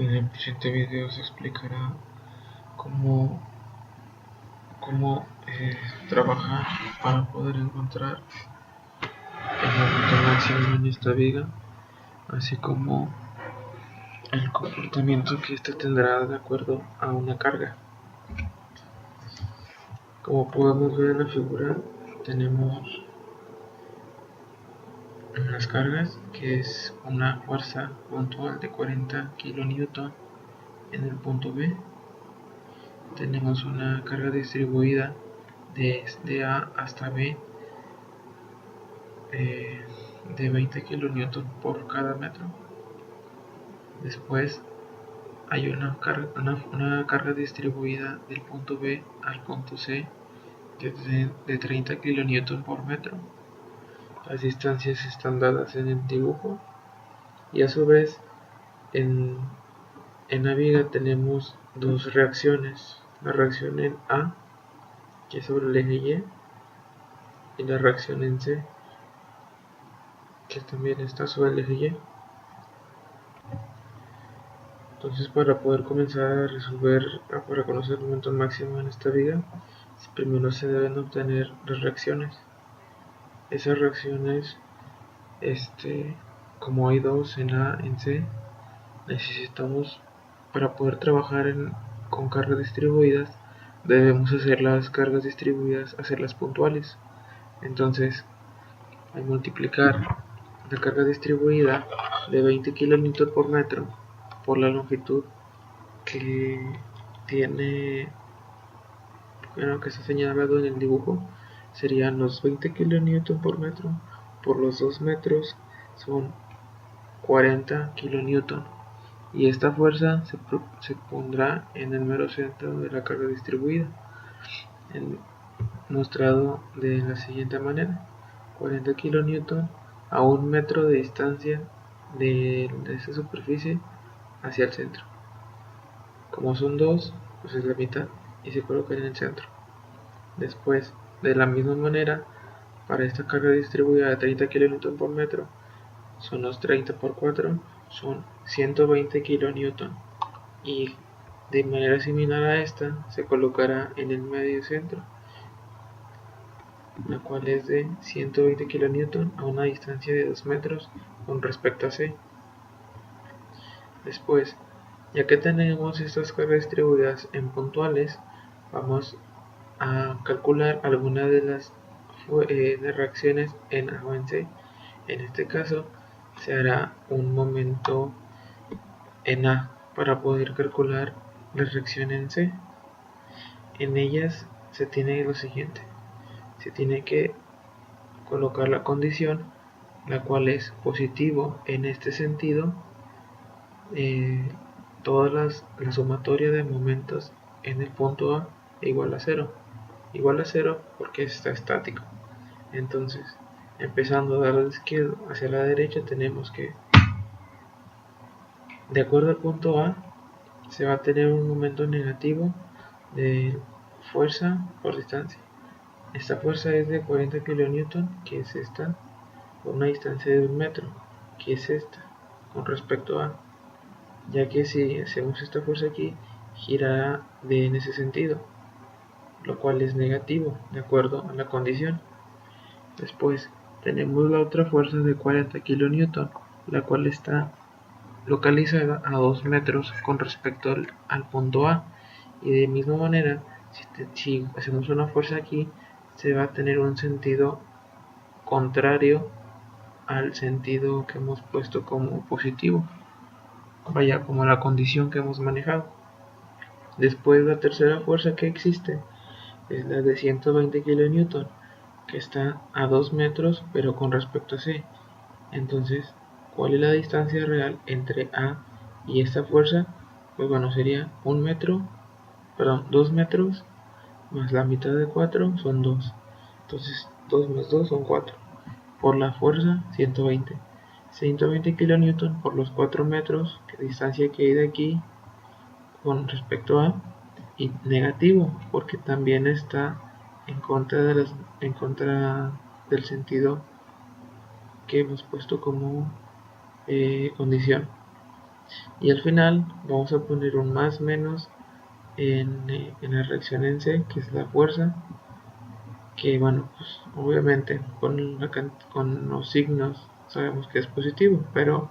En el presente video se explicará cómo, trabajar para poder encontrar el momento máximo en esta viga, así como el comportamiento que ésta tendrá de acuerdo a una carga. Como podemos ver en la figura, tenemos unas cargas, que es una fuerza puntual de 40 kN en el punto B. Tenemos una carga distribuida desde A hasta B de 20 kN por cada metro. Después hay una carga distribuida del punto B al punto C de 30 kN por metro. Las distancias están dadas en el dibujo, y a su vez en la viga tenemos dos reacciones: la reacción en A, que es sobre el eje y la reacción en C, que también está sobre el eje Y. Entonces, para poder comenzar a resolver, para conocer el momento máximo en esta viga, primero se deben obtener las reacciones. Esas reacciones, como hay dos en A y en C, necesitamos, para poder trabajar con cargas distribuidas, debemos hacer las cargas distribuidas, hacerlas puntuales. Entonces, al multiplicar la carga distribuida de 20 kN por metro por la longitud que tiene, que está señalado en el dibujo, serían los 20 kN por metro por los 2 metros, son 40 kN, y esta fuerza se pondrá en el mero centro de la carga distribuida, mostrado de la siguiente manera: 40 kN a 1 metro de distancia de esta superficie hacia el centro. Como son 2, pues es la mitad y se coloca en el centro. Después, de la misma manera, para esta carga distribuida de 30 kN por metro, son los 30 por 4, son 120 kN, y de manera similar a esta se colocará en el medio centro, la cual es de 120 kN a una distancia de 2 metros con respecto a C. Después, ya que tenemos estas cargas distribuidas en puntuales, vamos a calcular alguna de las reacciones en A o en C. En este caso se hará un momento en A para poder calcular la reacción en C. En ellas se tiene lo siguiente: se tiene que colocar la condición, la cual es positivo en este sentido, todas la sumatoria de momentos en el punto A igual a 0. Igual a 0 porque está estático. Entonces, empezando de la izquierda hacia la derecha, tenemos que, de acuerdo al punto A, se va a tener un momento negativo de fuerza por distancia. Esta fuerza es de 40 kN, que es esta, por una distancia de 1 metro, que es esta, con respecto a, ya que si hacemos esta fuerza aquí, girará en ese sentido, lo cual es negativo, de acuerdo a la condición. Después tenemos la otra fuerza de 40 kN, la cual está localizada a 2 metros con respecto al punto A, y de misma manera, si hacemos una fuerza aquí, se va a tener un sentido contrario al sentido que hemos puesto como positivo, vaya, como la condición que hemos manejado. Después, la tercera fuerza que existe es la de 120 kN, que está a 2 metros pero con respecto a C. Entonces, ¿cuál es la distancia real entre A y esta fuerza? Pues bueno, sería 2 metros más la mitad de 4 son 2. Entonces 2 más 2 son 4. Por la fuerza 120. 120 kN por los 4 metros, que distancia que hay de aquí con respecto a, y negativo porque también está en contra del sentido que hemos puesto como condición. Y al final vamos a poner un más menos en la reacción en C, que es la fuerza, que bueno, pues obviamente con los signos sabemos que es positivo, pero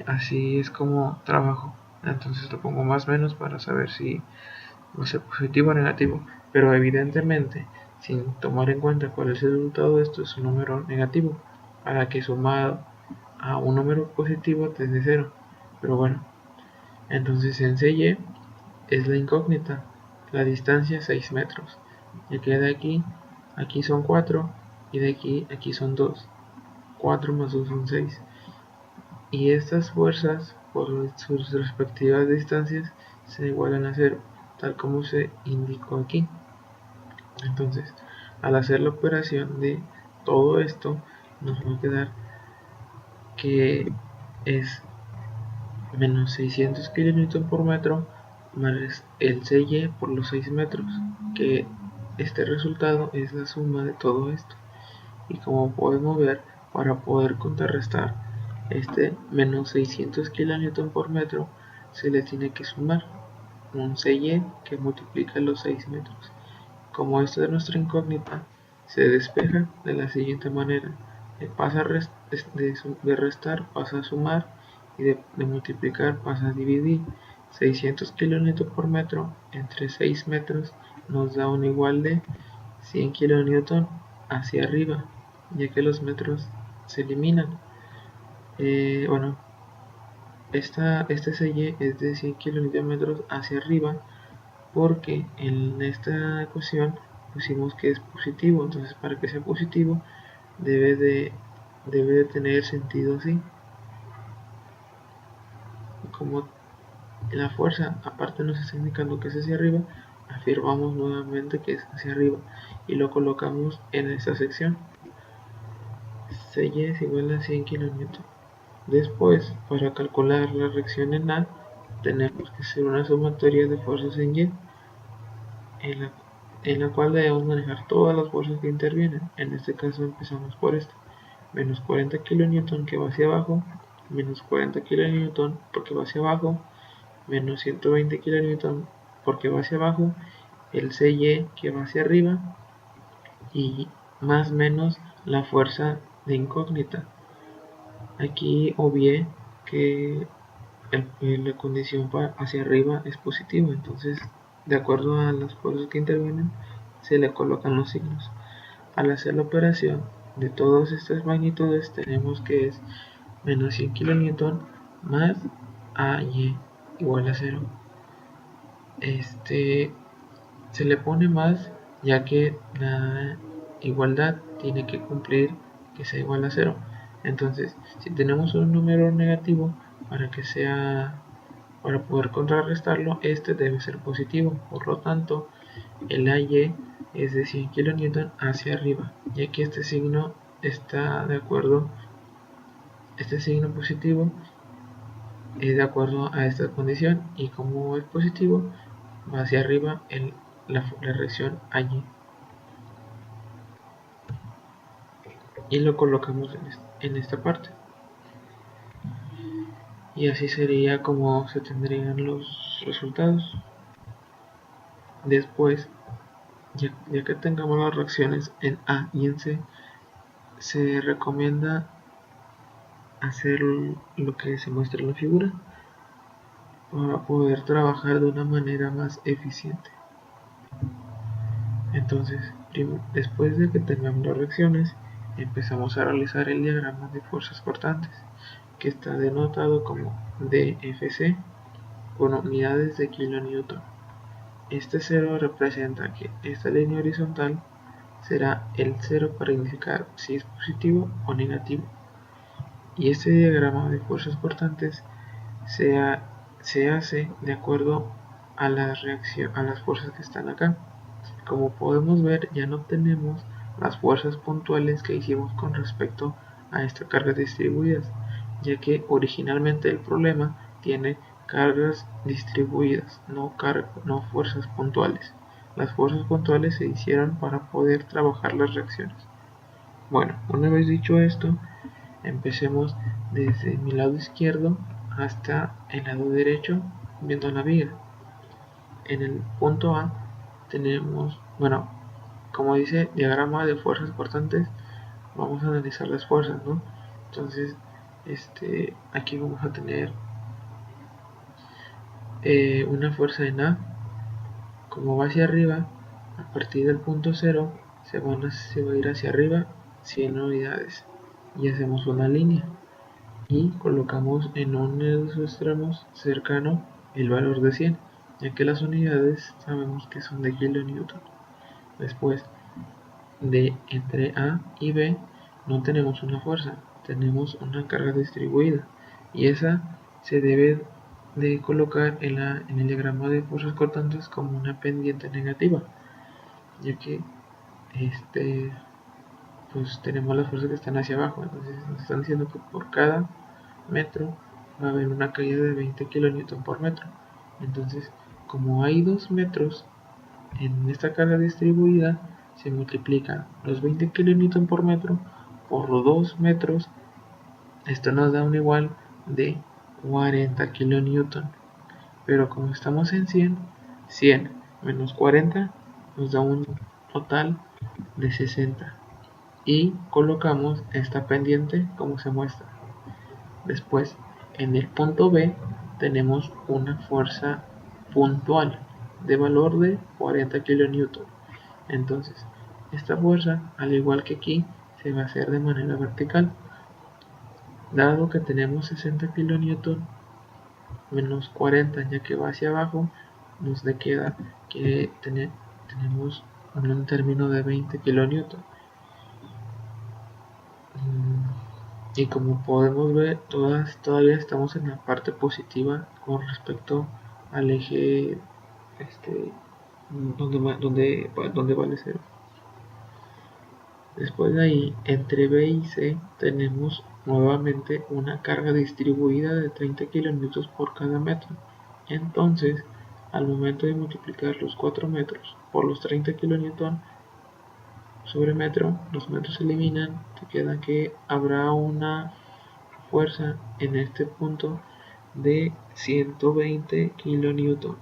así es como trabajo. Entonces lo pongo más menos para saber si va a ser positivo o negativo, pero evidentemente sin tomar en cuenta cuál es el resultado de esto, es un número negativo, para que sumado a un número positivo te dé 0. Pero bueno, entonces en CY es la incógnita, la distancia 6 metros, ya que de aquí son 4 y de aquí son 2. 4 más 2 son 6. Y estas fuerzas, por sus respectivas distancias, se igualan a 0, tal como se indicó aquí. Entonces, al hacer la operación de todo esto, nos va a quedar que es menos 600 kN por metro más el CY por los 6 metros, que este resultado es la suma de todo esto. Y como podemos ver, para poder contrarrestar este menos 600 kN por metro, se le tiene que sumar un CY que multiplica los 6 metros. Como esta es nuestra incógnita, se despeja de la siguiente manera: de restar pasa a sumar y de multiplicar pasa a dividir. 600 kN por metro entre 6 metros nos da un igual de 100 kN hacia arriba, ya que los metros se eliminan. Bueno, este CY es de 100 kN hacia arriba, porque en esta ecuación pusimos que es positivo. Entonces, para que sea positivo debe de tener sentido así. Como la fuerza aparte nos está indicando que es hacia arriba, afirmamos nuevamente que es hacia arriba y lo colocamos en esta sección. CY es igual a 100 kN. Después, para calcular la reacción en A, tenemos que hacer una sumatoria de fuerzas en Y, en la cual debemos manejar todas las fuerzas que intervienen. En este caso empezamos por esta: menos 40 kN que va hacia abajo, menos 40 kN porque va hacia abajo, menos 120 kN porque va hacia abajo, el CY que va hacia arriba, y más menos la fuerza de incógnita. Aquí obvié que la condición hacia arriba es positiva, entonces de acuerdo a las fuerzas que intervienen se le colocan los signos. Al hacer la operación de todas estas magnitudes tenemos que es menos 100 kN más AY igual a 0. Se le pone más ya que la igualdad tiene que cumplir que sea igual a 0. Entonces, si tenemos un número negativo, para poder contrarrestarlo, este debe ser positivo. Por lo tanto, el AY es de 100 kN hacia arriba, ya que este signo está de acuerdo, este signo positivo es de acuerdo a esta condición, y como es positivo, va hacia arriba la reacción AY. Y lo colocamos en esta parte. Y así sería como se tendrían los resultados. Después, ya que tengamos las reacciones en A y en C, se recomienda hacer lo que se muestra en la figura para poder trabajar de una manera más eficiente. Entonces, después de que tengamos las reacciones, empezamos a realizar el diagrama de fuerzas cortantes, que está denotado como DFC con unidades de kilonewton. Este 0 representa que esta línea horizontal será el 0 para indicar si es positivo o negativo. Y este diagrama de fuerzas cortantes se hace de acuerdo a las fuerzas que están acá. Como podemos ver, ya no tenemos las fuerzas puntuales que hicimos con respecto a estas cargas distribuidas, ya que originalmente el problema tiene cargas distribuidas, no fuerzas puntuales. Las fuerzas puntuales se hicieron para poder trabajar las reacciones. Bueno, una vez dicho esto, empecemos desde mi lado izquierdo hasta el lado derecho viendo la viga. En el punto A tenemos, bueno, como dice diagrama de fuerzas cortantes, vamos a analizar las fuerzas, ¿no? Entonces, aquí vamos a tener una fuerza en A, como va hacia arriba, a partir del punto 0 se va a ir hacia arriba 100 unidades y hacemos una línea y colocamos en uno de los extremos cercano el valor de 100, ya que las unidades sabemos que son de kilonewton. Después de entre A y B no tenemos una fuerza, tenemos una carga distribuida y esa se debe de colocar en el diagrama de fuerzas cortantes como una pendiente negativa, ya que pues tenemos las fuerzas que están hacia abajo. Entonces nos están diciendo que por cada metro va a haber una caída de 20 kN por metro. Entonces, como hay 2 metros en esta carga distribuida, se multiplican los 20 kN por metro por los 2 metros. Esto nos da un igual de 40 kN. Pero como estamos en 100 menos 40 nos da un total de 60. Y colocamos esta pendiente como se muestra. Después, en el punto B tenemos una fuerza puntual de valor de 40 kN. Entonces, esta fuerza, al igual que aquí, se va a hacer de manera vertical. Dado que tenemos 60 kN menos 40, ya que va hacia abajo, nos le queda que tenemos un término de 20 kN. Y como podemos ver, todavía estamos en la parte positiva con respecto al eje donde vale 0. Después de ahí, entre B y C tenemos nuevamente una carga distribuida de 30 kN por cada metro. Entonces, al momento de multiplicar los 4 metros por los 30 kN sobre metro, los metros se eliminan, te queda que habrá una fuerza en este punto de 120 kN.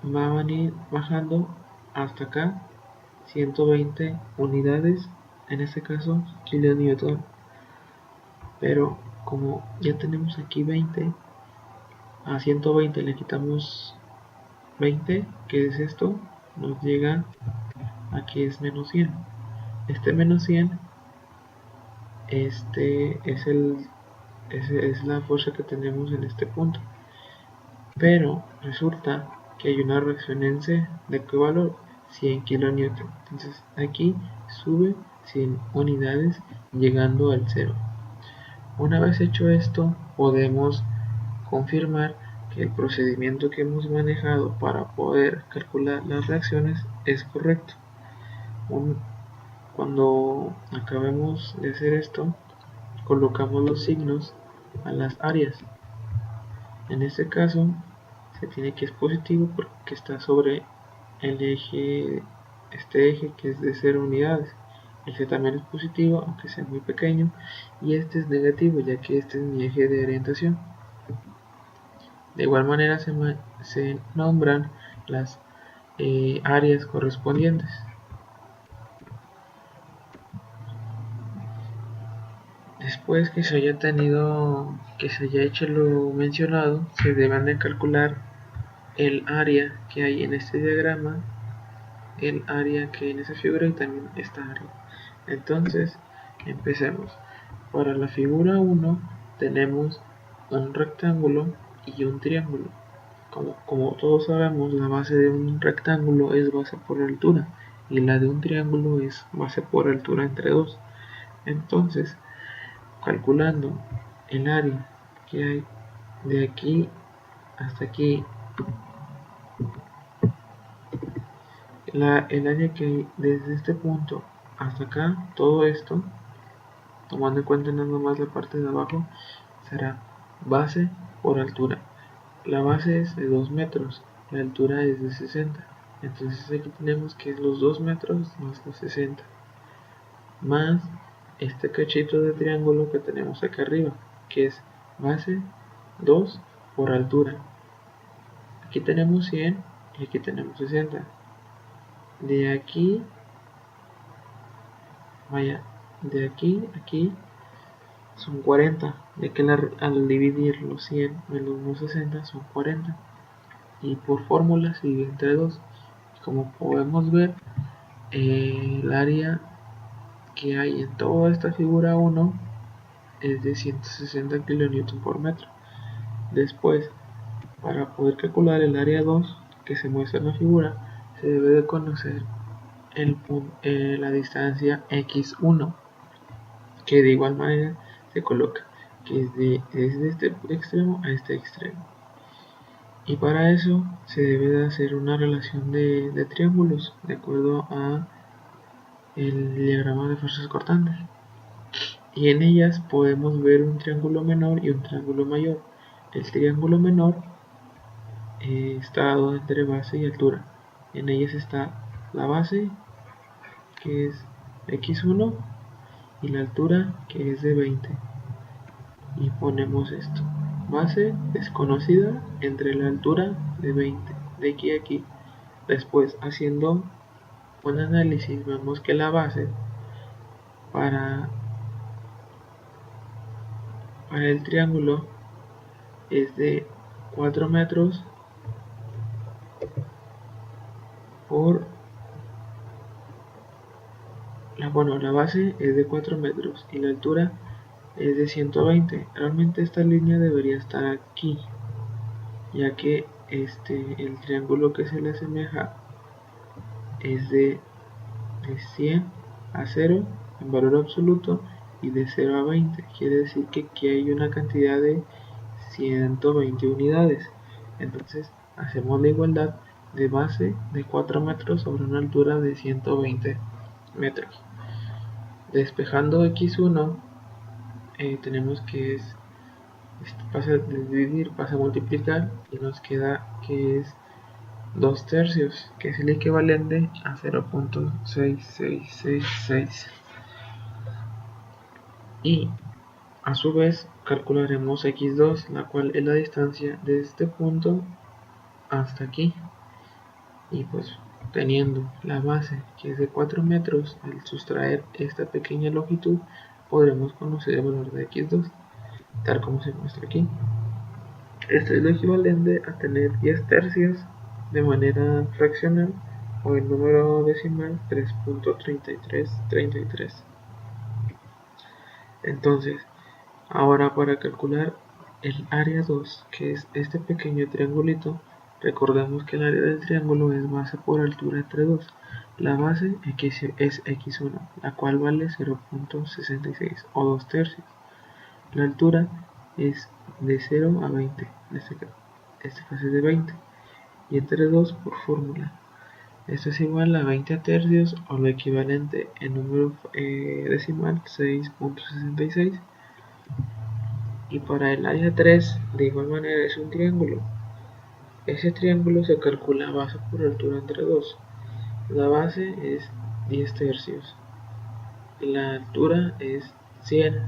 Va a venir bajando hasta acá 120 unidades, en este caso kN. Pero como ya tenemos aquí 20, a 120 le quitamos 20, que es esto, nos llega a que es menos 100. Este menos 100 es la fuerza que tenemos en este punto. Pero resulta que hay una reacción en C. ¿De qué valor? 100 kN. Entonces aquí sube 100 unidades llegando al 0. Una vez hecho esto, podemos confirmar que el procedimiento que hemos manejado para poder calcular las reacciones es correcto. Cuando acabemos de hacer esto, colocamos los signos a las áreas. En este caso, se tiene que es positivo porque está sobre el eje, este eje que es de 0 unidades. Este también es positivo, aunque sea muy pequeño, y este es negativo, ya que este es mi eje de orientación. De igual manera se nombran las áreas correspondientes. Después que se haya hecho lo mencionado, se deben de calcular el área que hay en este diagrama, el área que hay en esa figura y también esta área. Entonces, empecemos. Para la figura 1 tenemos un rectángulo y un triángulo. Como todos sabemos, la base de un rectángulo es base por altura y la de un triángulo es base por altura entre dos. Entonces, calculando el área que hay de aquí hasta aquí, el área que hay desde este punto hasta acá, todo esto, tomando en cuenta nada más la parte de abajo, será base por altura. La base es de 2 metros, la altura es de 60. Entonces aquí tenemos que es los 2 metros más los 60, más este cachito de triángulo que tenemos acá arriba, que es base 2 por altura. Aquí tenemos 100 y aquí tenemos 60. De aquí, de aquí a aquí son 40, ya que al dividir los 100 menos los 60 son 40. Y por fórmula se divide entre 2. Como podemos ver, el área que hay en toda esta figura 1 es de 160 kN por metro. Después, para poder calcular el área 2 que se muestra en la figura, se debe de conocer la distancia x1, que de igual manera se coloca, que es de este extremo a este extremo. Y para eso se debe de hacer una relación de triángulos de acuerdo a el diagrama de fuerzas cortantes. Y en ellas podemos ver un triángulo menor y un triángulo mayor. El triángulo menor está dado entre base y altura. En ellas está la base, que es x1, y la altura, que es de 20. Y ponemos esto: base desconocida entre la altura de 20, de aquí a aquí. Después, haciendo un análisis, vemos que la base para el triángulo es de 4 metros por la base es de 4 metros y la altura es de 120. Realmente esta línea debería estar aquí, ya que el triángulo que se le asemeja es de 100 a 0 en valor absoluto y de 0 a 20. Quiere decir que aquí hay una cantidad de 120 unidades. Entonces hacemos la igualdad de base de 4 metros sobre una altura de 120 metros. Despejando x1, tenemos que pasa de dividir, pasa a multiplicar y nos queda que es 2 tercios, que es el equivalente a 0.6666. Y a su vez calcularemos x2, la cual es la distancia de este punto hasta aquí. Y pues teniendo la base que es de 4 metros, al sustraer esta pequeña longitud podremos conocer el valor de x2, tal como se muestra aquí. Esto es lo equivalente a tener 10 tercios de manera fraccional, o en número decimal 3.3333. Entonces, ahora para calcular el área 2, que es este pequeño triangulito, recordemos que el área del triángulo es base por altura entre 2. La base es x1, la cual vale 0.66 o 2 tercios. La altura es de 0 a 20, en este caso es de 20, y entre 2 por fórmula. Esto es igual a 20 tercios, o lo equivalente en número decimal 6.66. Y para el área 3, de igual manera, es un triángulo. Ese triángulo se calcula base por altura entre 2. La base es 10 tercios, la altura es 100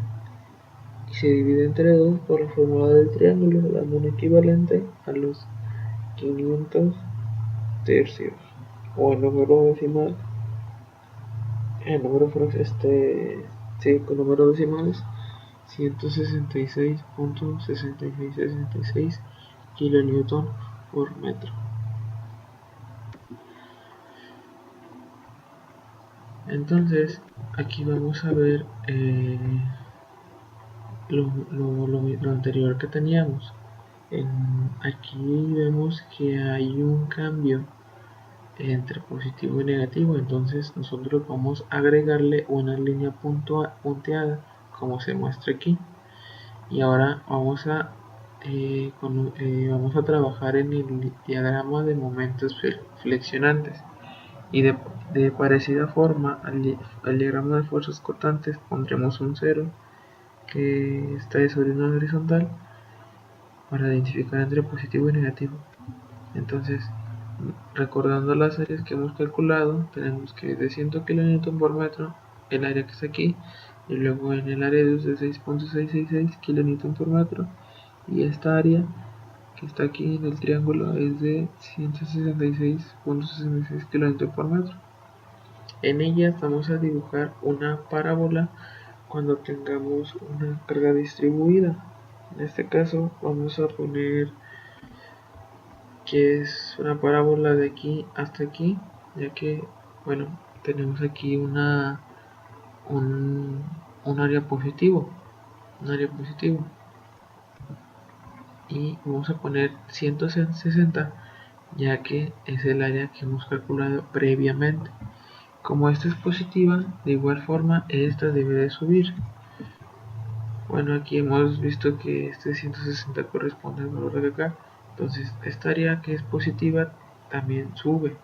y se divide entre 2 por la fórmula del triángulo, dando un equivalente a los 500 tercios, o el número decimal, con números decimales 166.6666 kilonewton por metro. Entonces aquí vamos a ver lo anterior que teníamos. Aquí vemos que hay un cambio entre positivo y negativo, entonces nosotros vamos a agregarle una línea punteada como se muestra aquí. Y ahora vamos a trabajar en el diagrama de momentos flexionantes, y de parecida forma al diagrama de fuerzas cortantes pondremos un 0 que está sobre una horizontal para identificar entre positivo y negativo. Entonces, recordando las áreas que hemos calculado, tenemos que es de 100 kN por metro el área que está aquí, y luego en el área de 6.666 kN por metro, y esta área que está aquí en el triángulo es de 166.66 km por metro. En ella vamos a dibujar una parábola cuando tengamos una carga distribuida. En este caso vamos a poner que es una parábola de aquí hasta aquí, ya que, bueno, tenemos aquí un área positivo, y vamos a poner 160, ya que es el área que hemos calculado previamente. Como esta es positiva, de igual forma esta debe de subir. Bueno, aquí hemos visto que este 160 corresponde al valor de acá, entonces esta área que es positiva también sube.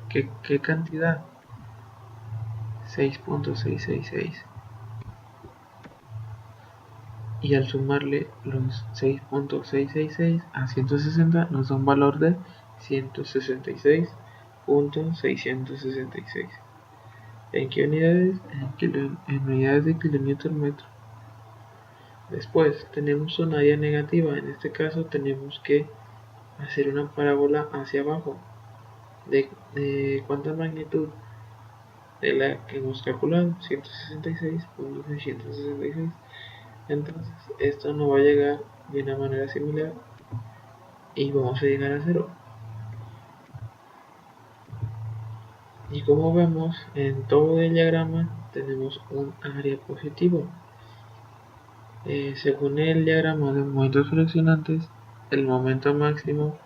¿Qué cantidad? 6.666. Y al sumarle los 6.666 a 160 nos da un valor de 166.666. ¿En qué unidades? En unidades de kilonewton metro. Después tenemos un área negativa. En este caso tenemos que hacer una parábola hacia abajo. ¿De cuánta magnitud? De la que hemos calculado, 166.666. Entonces esto no va a llegar de una manera similar y vamos a llegar a 0. Y como vemos, en todo el diagrama tenemos un área positivo. Según el diagrama de momentos fraccionantes, el momento máximo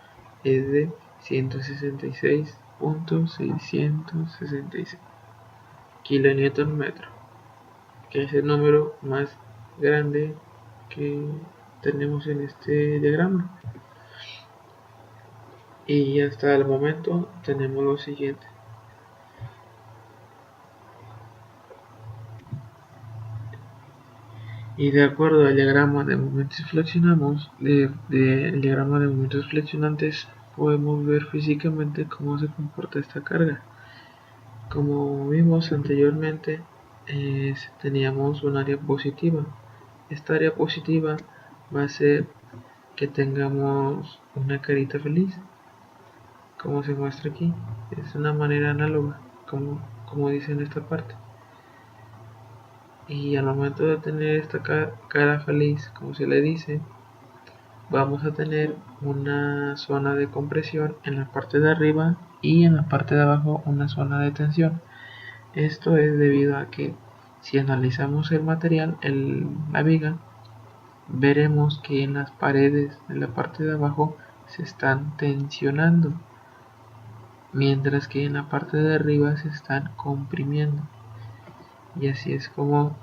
es de 166.666 kilonewton metro, que es el número más grande que tenemos en este diagrama. Y hasta el momento tenemos lo siguiente. Y de acuerdo al diagrama de momentos el diagrama de momentos flexionantes, podemos ver físicamente cómo se comporta esta carga. Como vimos anteriormente, teníamos un área positiva. Esta área positiva va a ser que tengamos una carita feliz, como se muestra aquí. Es una manera análoga, como dice en esta parte. Y al momento de tener esta cara feliz, como se le dice, vamos a tener una zona de compresión en la parte de arriba y en la parte de abajo una zona de tensión. Esto es debido a que si analizamos el material, la viga, veremos que en las paredes de la parte de abajo se están tensionando, mientras que en la parte de arriba se están comprimiendo. Y así es como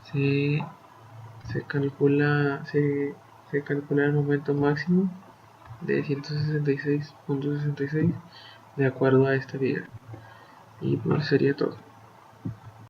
se calcula el momento máximo de 166.66 de acuerdo a esta viga. Y pues sería todo.